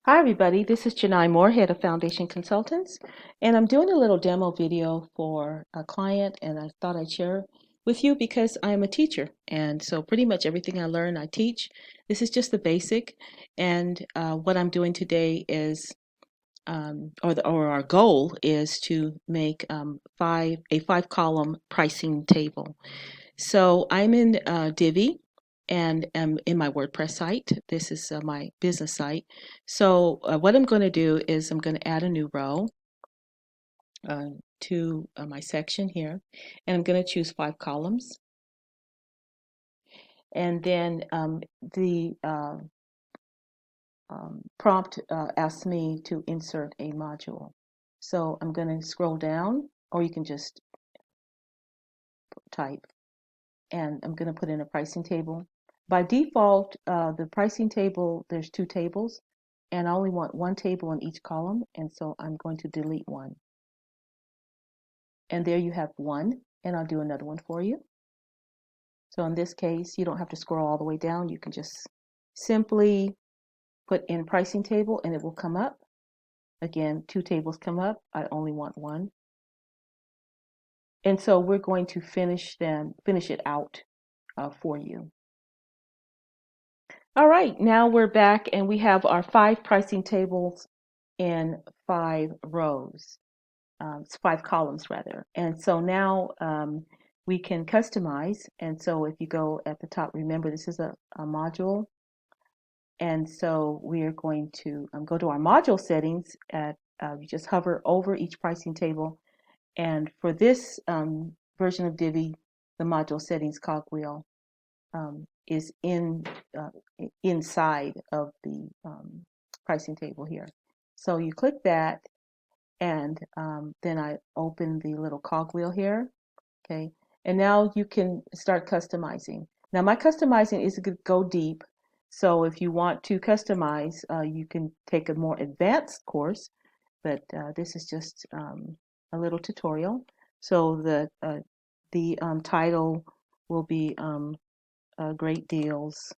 Hi everybody, this is Janai Moore, head of Foundation Consultants, and I'm doing a little demo video for a client, and I thought I'd share with you because I am a teacher, and so pretty much everything I learn I teach. This is just the basic, and what I'm doing today is, or our goal is to make a five-column pricing table. So I'm in Divi and am in my WordPress site. This is my business site. So what I'm going to do is I'm going to add a new row to my section here, and I'm going to choose 5 columns. And then the prompt asks me to insert a module. So I'm going to scroll down, or you can just type, and I'm going to put in a pricing table. By default, the pricing table, there's 2 tables, and I only want 1 table in each column, and so I'm going to delete one. And there you have one, and I'll do another one for you. So in this case, you don't have to scroll all the way down. You can just simply put in pricing table, and it will come up. Again, 2 tables come up. I only want one. And so we're going to finish it out for you. All right, now we're back and we have our 5 pricing tables in 5 rows, 5 columns rather. And so now we can customize. And so if you go at the top, remember this is a module. And so we are going to go to our module settings. You just hover over each pricing table. And for this version of Divi, the module settings cogwheel is inside of the pricing table here. So you click that, and then I open the little cogwheel here. Okay, and now you can start customizing. Now my customizing is to go deep. So if you want to customize, you can take a more advanced course, but this is just a little tutorial. So the title will be great deals.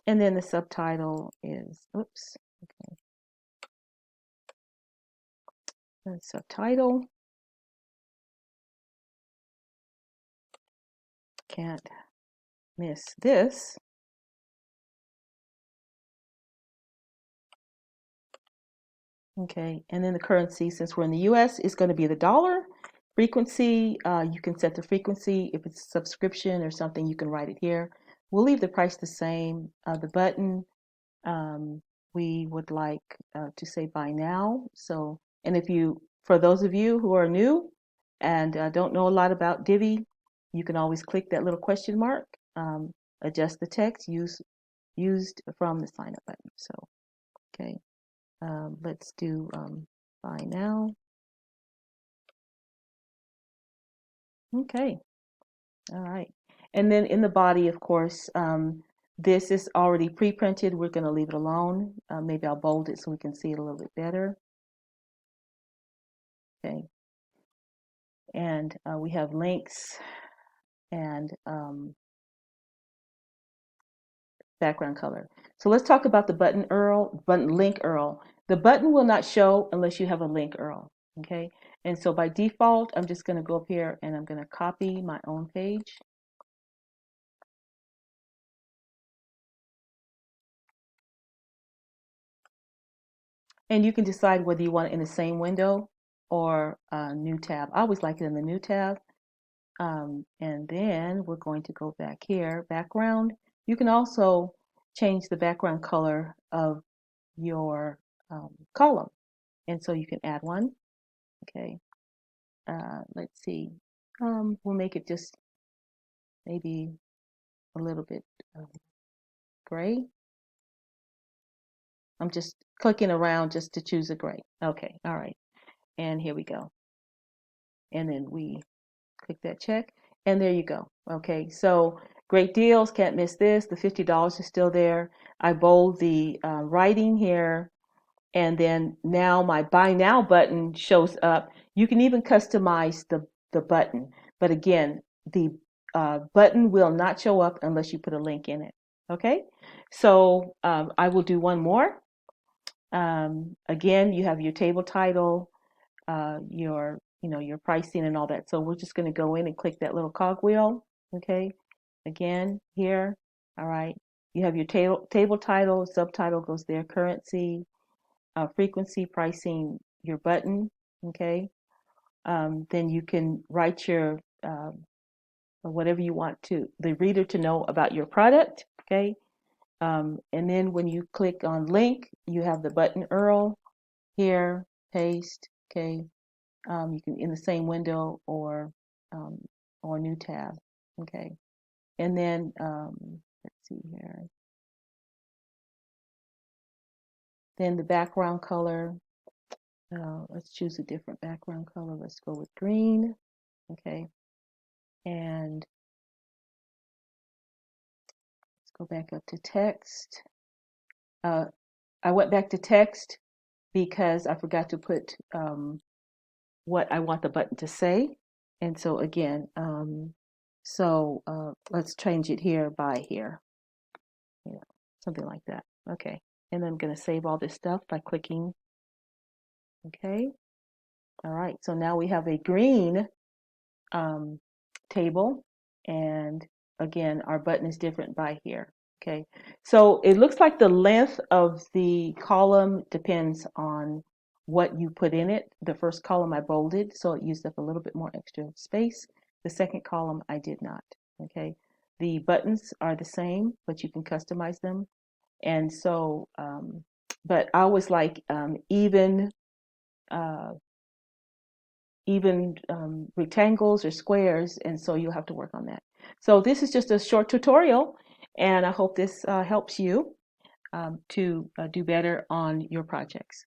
And then the subtitle is, oops, okay, the subtitle, can't miss this. Okay, and then the currency, since we're in the US, is going to be the dollar. Frequency, you can set the frequency. If it's a subscription or something, you can write it here. We'll leave the price the same. The button, we would like to say buy now. So, and for those of you who are new and don't know a lot about Divi, you can always click that little question mark, adjust the text used from the sign up button. So, okay, let's do buy now. Okay, all right. And then in the body, of course, this is already pre-printed. We're going to leave it alone. Maybe I'll bold it so we can see it a little bit better. Okay. And we have links and background color. So let's talk about the button link URL. The button will not show unless you have a link URL. Okay. And so by default, I'm just going to go up here and I'm going to copy my own page. And you can decide whether you want it in the same window or a new tab. I always like it in the new tab. And then we're going to go back here, background. You can also change the background color of your column. And so you can add one. Okay. Let's see. We'll make it just maybe a little bit gray. I'm just clicking around just to choose a gray. Okay. All right. And here we go. And then we click that check. And there you go. Okay. So great deals. Can't miss this. The $50 is still there. I bold the writing here. And then now my buy now button shows up. You can even customize the button. But again, the button will not show up unless you put a link in it. Okay, so I will do one more. Again, you have your table title, your pricing and all that. So we're just going to go in and click that little cogwheel. Okay. Again, here. All right. You have your table title, subtitle goes there, currency, frequency, pricing, your button. Okay. Then you can write your whatever you want to the reader to know about your product. Okay. And then when you click on link, you have the button URL here, paste. Okay. You can in the same window um, or new tab. Okay. And then let's see here. Then the background color. Let's choose a different background color. Let's go with green. Okay. And let's go back up to text. Uh, I went back to text because I forgot to put what I want the button to say. And so again, let's change it here by here, you know, something like that. Okay. And I'm going to save all this stuff by clicking. Okay. All right. So now we have a green um, table. And again, our button is different by here. Okay. So it looks like the length of the column depends on what you put in it. The first column I bolded, so it used up a little bit more extra space. The second column I did not. Okay. The buttons are the same, but you can customize them. And so, but I always like uh, even rectangles or squares, and so you'll have to work on that. So this is just a short tutorial, and I hope this helps you to do better on your projects.